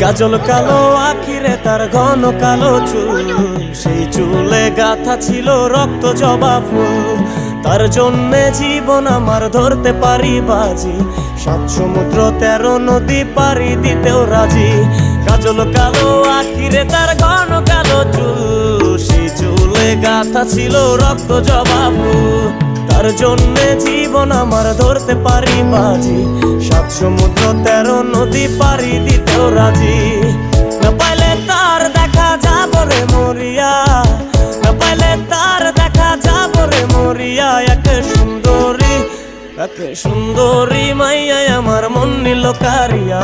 কাজল কালো আখিরে তার ঘন কালো চুল, সেই চুলে গাথা ছিল রক্ত জবা ফুল। তার জন্যে জীবন আমার ধরতে পারি বাজি, 7 সমুদ্র 13 নদী পারি দিতেও রাজি। কাজল কালো আখিরে তার ঘন কালো চুল, সেই চুলে গাথা ছিল রক্ত জবা ফুল। তার জন্যে জীবন আমার ধরতে পারি বাজি, 7 সমুদ্র 13 নদী পারি দিতেও রাজি। না পাইলে তার দেখা যাব রে মরিয়া, না পাইলে তার দেখা যাব রে মরিয়া। এক সুন্দরী মাইয়া আমার মন নিল কারিয়া,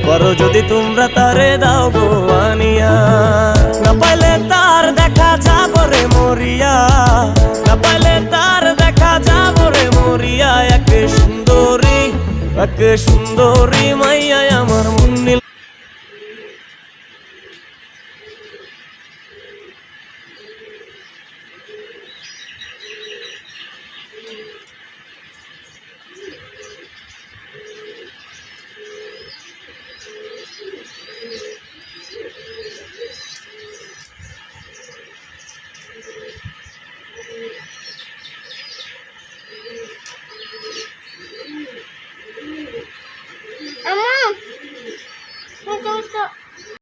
করো যদি তোমরা তারে দাও গো আনিয়া। না পাইলে তার দেখা যাব রে মরিয়া, না পাইলে তার দেখা যাব রে মরিয়া। এক সুন্দরী মাইয়া আমার মন নিল